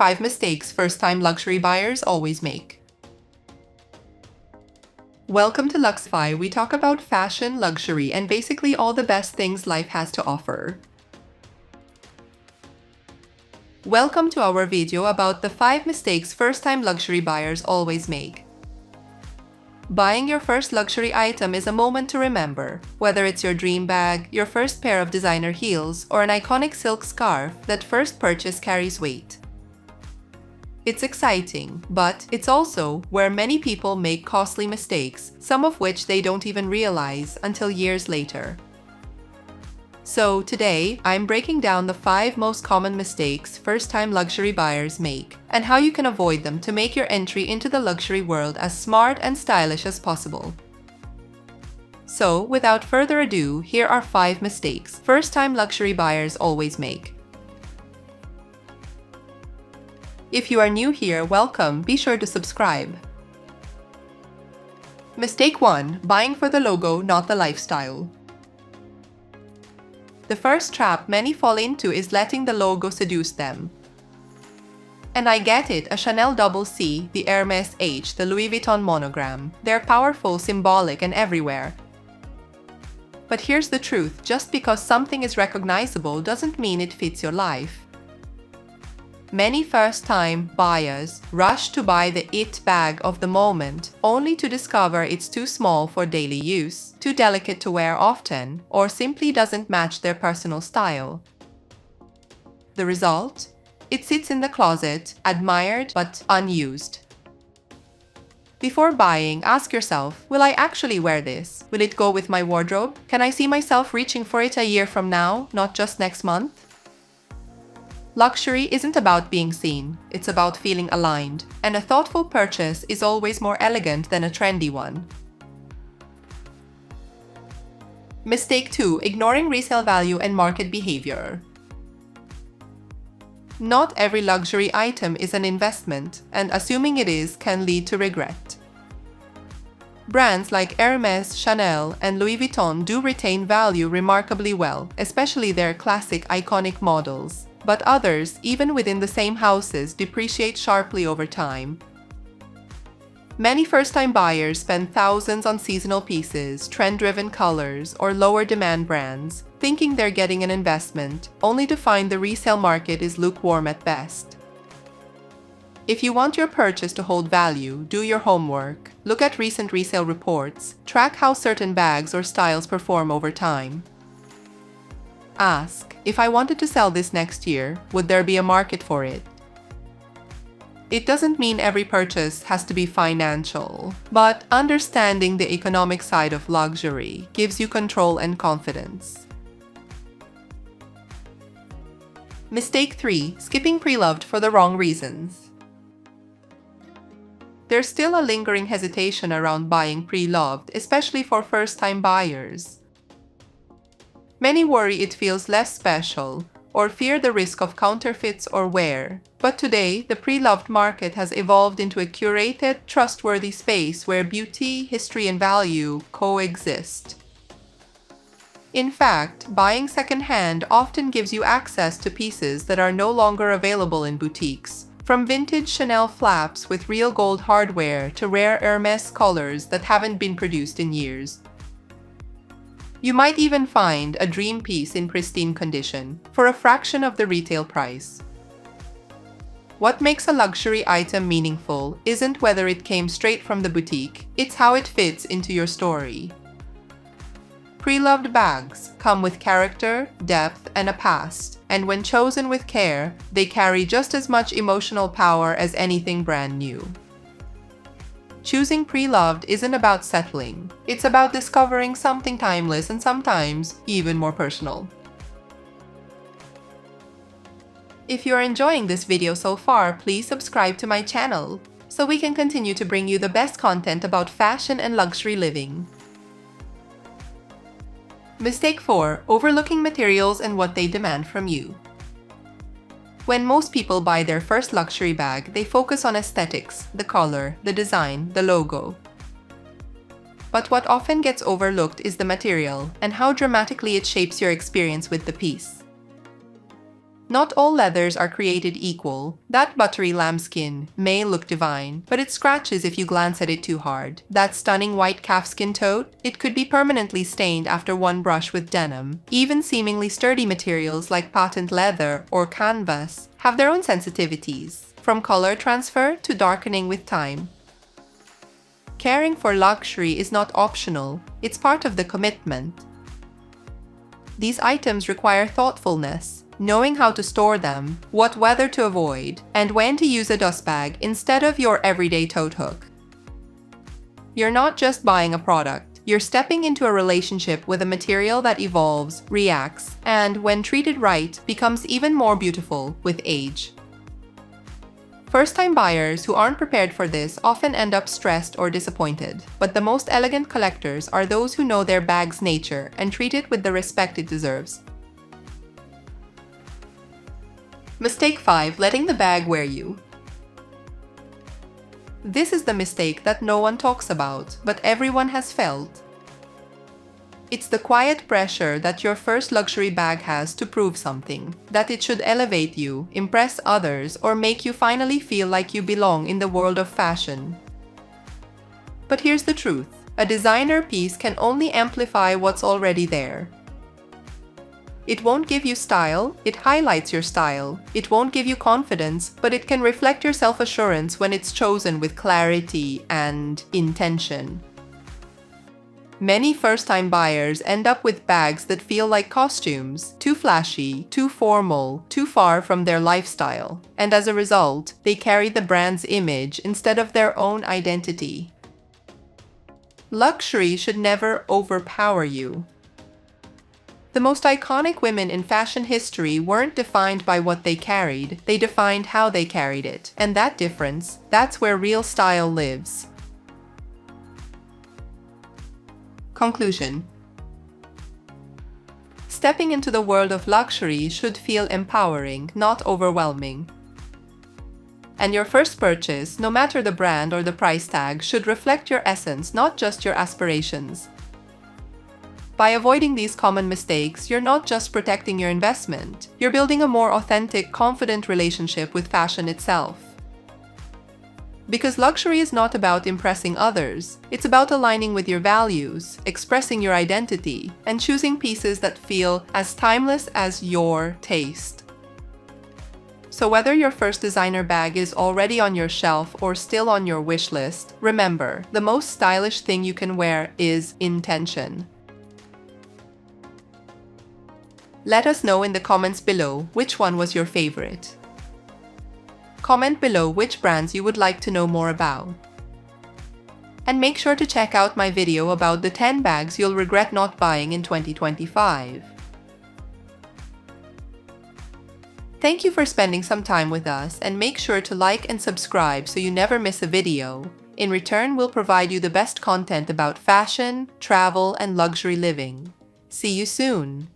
5 mistakes first-time luxury buyers always make. Welcome to Luxify. We talk about fashion, luxury, and basically all the best things life has to offer. Welcome to our video about the 5 mistakes first-time luxury buyers always make. Buying your first luxury item is a moment to remember, whether it's your dream bag, your first pair of designer heels, or an iconic silk scarf. That first purchase carries weight. It's exciting, but it's also where many people make costly mistakes, some of which they don't even realize until years later. So today, I'm breaking down the 5 most common mistakes first-time luxury buyers make, and how you can avoid them to make your entry into the luxury world as smart and stylish as possible. So, without further ado, here are 5 mistakes first-time luxury buyers always make. If you are new here, welcome. Be sure to subscribe. Mistake 1. Buying for the logo, not the lifestyle. The first trap many fall into is letting the logo seduce them. And I get it, a Chanel Double C, the Hermes H, the Louis Vuitton monogram. They're powerful, symbolic, and everywhere. But here's the truth, just because something is recognizable doesn't mean it fits your life. Many first-time buyers rush to buy the it bag of the moment, only to discover it's too small for daily use, too delicate to wear often, or simply doesn't match their personal style. The result? It sits in the closet, admired but unused. Before buying, ask yourself, will I actually wear this? Will it go with my wardrobe? Can I see myself reaching for it a year from now, not just next month? Luxury isn't about being seen, it's about feeling aligned, and a thoughtful purchase is always more elegant than a trendy one. Mistake 2. Ignoring resale value and market behavior. Not every luxury item is an investment, and assuming it is can lead to regret. Brands like Hermes, Chanel, and Louis Vuitton do retain value remarkably well, especially their classic iconic models. But others, even within the same houses, depreciate sharply over time. Many first-time buyers spend thousands on seasonal pieces, trend-driven colors, or lower-demand brands, thinking they're getting an investment, only to find the resale market is lukewarm at best. If you want your purchase to hold value, do your homework, look at recent resale reports, track how certain bags or styles perform over time. Ask, if I wanted to sell this next year, would there be a market for it? It doesn't mean every purchase has to be financial, but understanding the economic side of luxury gives you control and confidence. Mistake 3. Skipping pre-loved for the wrong reasons. There's still a lingering hesitation around buying pre-loved, especially for first-time buyers. Many worry it feels less special, or fear the risk of counterfeits or wear. But today, the pre-loved market has evolved into a curated, trustworthy space where beauty, history, and value coexist. In fact, buying secondhand often gives you access to pieces that are no longer available in boutiques, from vintage Chanel flaps with real gold hardware to rare Hermes colors that haven't been produced in years. You might even find a dream piece in pristine condition for a fraction of the retail price. What makes a luxury item meaningful isn't whether it came straight from the boutique, it's how it fits into your story. Pre-loved bags come with character, depth, and a past, and when chosen with care, they carry just as much emotional power as anything brand new. Choosing pre-loved isn't about settling. It's about discovering something timeless and sometimes even more personal. If you're enjoying this video so far, please subscribe to my channel so we can continue to bring you the best content about fashion and luxury living. Mistake 4. Overlooking materials and what they demand from you. When most people buy their first luxury bag, they focus on aesthetics, the color, the design, the logo. But what often gets overlooked is the material and how dramatically it shapes your experience with the piece. Not all leathers are created equal. That buttery lambskin may look divine, but it scratches if you glance at it too hard. That stunning white calfskin tote, it could be permanently stained after one brush with denim. Even seemingly sturdy materials like patent leather or canvas have their own sensitivities, from color transfer to darkening with time. Caring for luxury is not optional, it's part of the commitment. These items require thoughtfulness, knowing how to store them, what weather to avoid, and when to use a dust bag instead of your everyday tote hook. You're not just buying a product, you're stepping into a relationship with a material that evolves, reacts, and, when treated right, becomes even more beautiful with age. First-time buyers who aren't prepared for this often end up stressed or disappointed, but the most elegant collectors are those who know their bag's nature and treat it with the respect it deserves. Mistake 5. Letting the bag wear you. This is the mistake that no one talks about, but everyone has felt. It's the quiet pressure that your first luxury bag has to prove something, that it should elevate you, impress others, or make you finally feel like you belong in the world of fashion. But here's the truth. A designer piece can only amplify what's already there. It won't give you style, it highlights your style. It won't give you confidence, but it can reflect your self-assurance when it's chosen with clarity and intention. Many first-time buyers end up with bags that feel like costumes, too flashy, too formal, too far from their lifestyle. And as a result, they carry the brand's image instead of their own identity. Luxury should never overpower you. The most iconic women in fashion history weren't defined by what they carried, they defined how they carried it. And that difference, that's where real style lives. Conclusion. Stepping into the world of luxury should feel empowering, not overwhelming. And your first purchase, no matter the brand or the price tag, should reflect your essence, not just your aspirations. By avoiding these common mistakes, you're not just protecting your investment, you're building a more authentic, confident relationship with fashion itself. Because luxury is not about impressing others, it's about aligning with your values, expressing your identity, and choosing pieces that feel as timeless as your taste. So whether your first designer bag is already on your shelf or still on your wish list, remember, the most stylish thing you can wear is intention. Let us know in the comments below which one was your favorite. Comment below which brands you would like to know more about. And make sure to check out my video about the 10 bags you'll regret not buying in 2025. Thank you for spending some time with us, and make sure to like and subscribe so you never miss a video. In return, we'll provide you the best content about fashion, travel, and luxury living. See you soon!